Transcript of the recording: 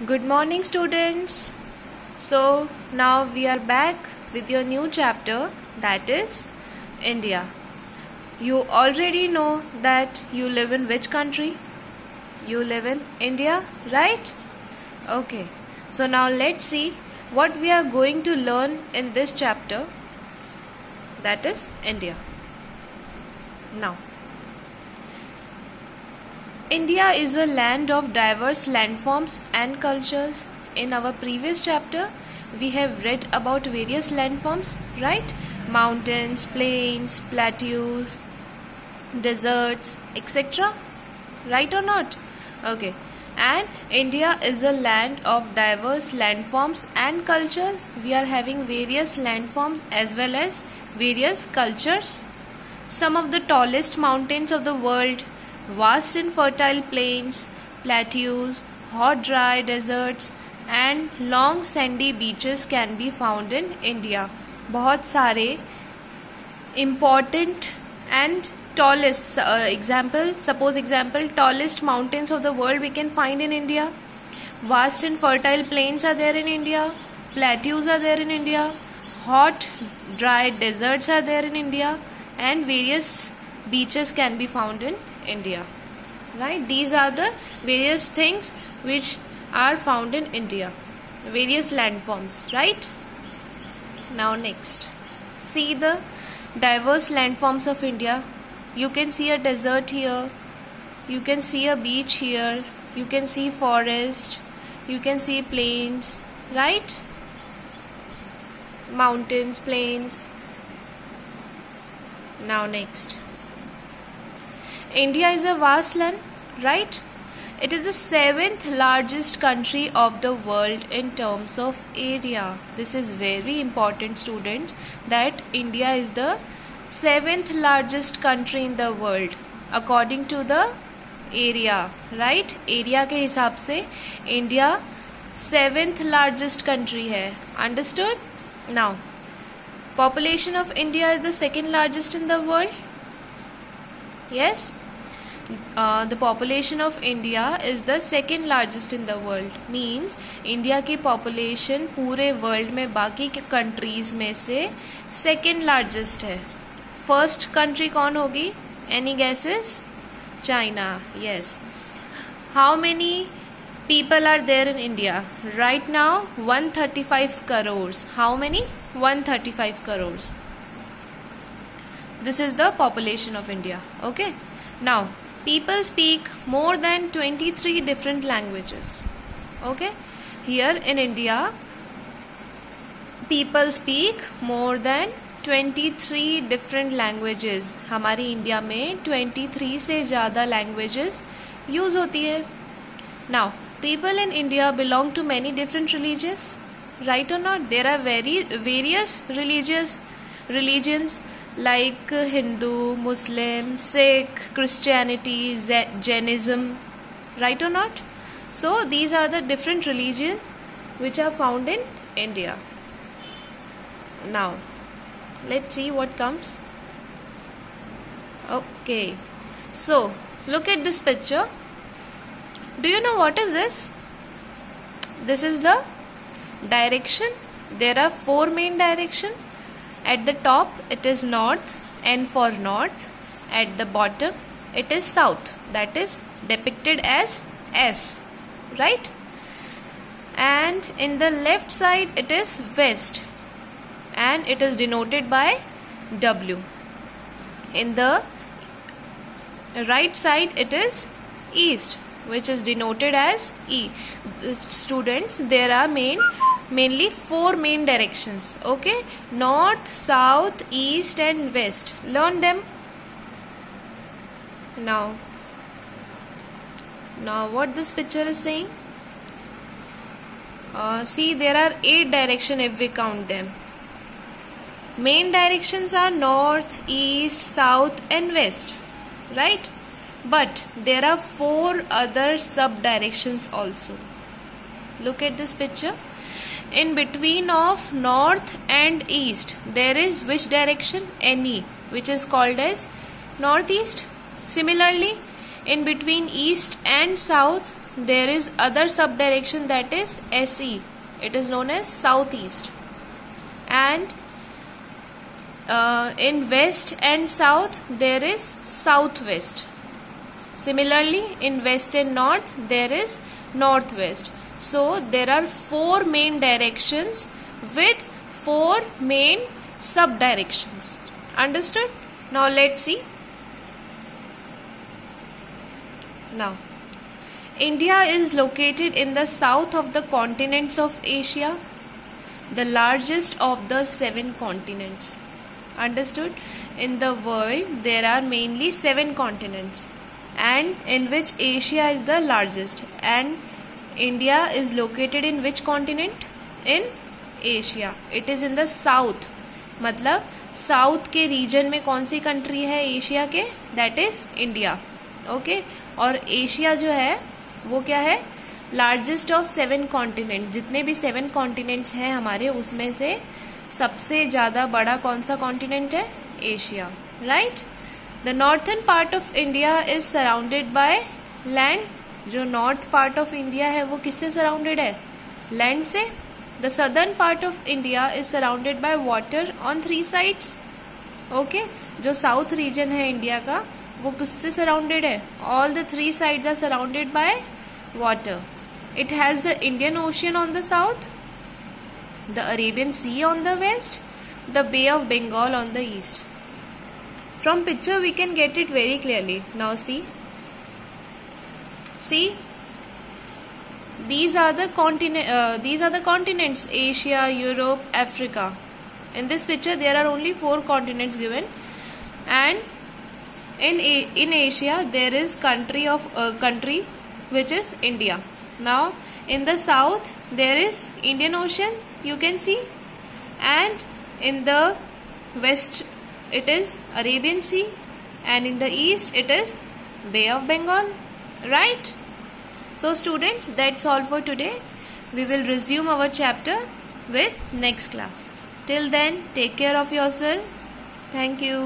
Good morning, students. So now we are back with your new chapter, that is India. You already know that you live in which country? You live in India, right? Okay. So now let's see what we are going to learn in this chapter, that is India. Now, India is a land of diverse landforms and cultures. In our previous chapter, we have read about various landforms, right? Mountains, plains, plateaus, deserts, etc. Right or not? Okay. And India is a land of diverse landforms and cultures. We are having various landforms as well as various cultures. Some of the tallest mountains of the world, vast and fertile plains, plateaus, hot dry deserts and long sandy beaches can be found in India. बहुत सारे important and tallest tallest mountains of the world we can find in India. Vast and fertile plains are there in India. Plateaus are there in India. Hot dry deserts are there in India, and various beaches can be found in India, right? These are the various things which are found in India, various landforms, right? Now next, see the diverse landforms of India. You can see a desert here, you can see a beach here, you can see forest, you can see plains, right? Mountains, plains. Now next, India is a vast land, right? It is the 7th largest country of the world in terms of area. This is very important, students, that India is the 7th largest country in the world according to the area, right? Area के हिसाब से India 7th largest country है. Understood? Now, population of India is the 2nd largest in the world. Yes, the population of India is the 2nd largest in the world. Means India की population पूरे world में बाकी के countries में से 2nd largest है. First country कौन होगी? Any guesses? China. Yes. How many people are there in India? Right now 135 crores. How many? 135 crores. This is the population of India. Okay. Now, people speak more than 23 different languages. Okay. Here in India, people speak more than 23 different languages. हमारी India में 23 से ज़्यादा languages use होती है. Now, people in India belong to many different religions. Right or not? There are various religions like Hindu, Muslim, Sikh, Christianity, Jainism, right or not? So these are the different religions which are found in India. Now let's see what comes. Okay, so look at this picture. Do you know what is this? This is the direction. There are 4 main directions. At the top it is north, N for north. At the bottom it is south, that is depicted as S, right? And in the left side it is west, and it is denoted by W. In the right side it is east, which is denoted as E. Students, there are mainly 4 main directions. Okay, north, south, east and west. Learn them. Now what this picture is saying? See, there are 8 directions if we count them. Main directions are north, east, south and west, right? But there are 4 other sub directions also. Look at this picture. In between of north and east there is which direction? Any, which is called as northeast. Similarly, in between east and south there is other sub-direction, that is SE. It is known as southeast. And in west and south there is southwest. Similarly, in west and north there is northwest. So there are 4 main directions with 4 main sub-directions. Understood? Now let's see. Now, India is located in the south of the continents of Asia, the largest of the 7 continents. Understood? In the world there are mainly 7 continents, and in which Asia is the largest, and India is located in which continent? In Asia. It is in the south. मतलब south के reason में कौन सी country है Asia के? That is India. Okay. और Asia जो है वो क्या है? Largest of 7 continent. जितने भी 7 कॉन्टिनेंट्स हैं हमारे, उसमें से सबसे ज्यादा बड़ा कौन सा कॉन्टिनेंट है? Asia. Right. The northern part of India is surrounded by land. जो नॉर्थ पार्ट ऑफ इंडिया है वो किससे सराउंडेड है? लैंड से. The southern part of India is surrounded by water on 3 sides. Okay. जो साउथ रीजन है India का वो किससे सराउंडेड है? All the 3 sides are surrounded by water. It has the Indian ocean on the south, the Arabian sea on the west, the bay of Bengal on the east. From picture we can get it very clearly. Now see, these are the continents: Asia, Europe, Africa. In this picture there are only 4 continents given, and in Asia there is country which is India. Now in the south there is Indian Ocean, you can see, and in the west it is Arabian Sea, and in the east it is Bay of Bengal. Right? So students, that's all for today. We will resume our chapter with next class. Till then, take care of yourself. Thank you.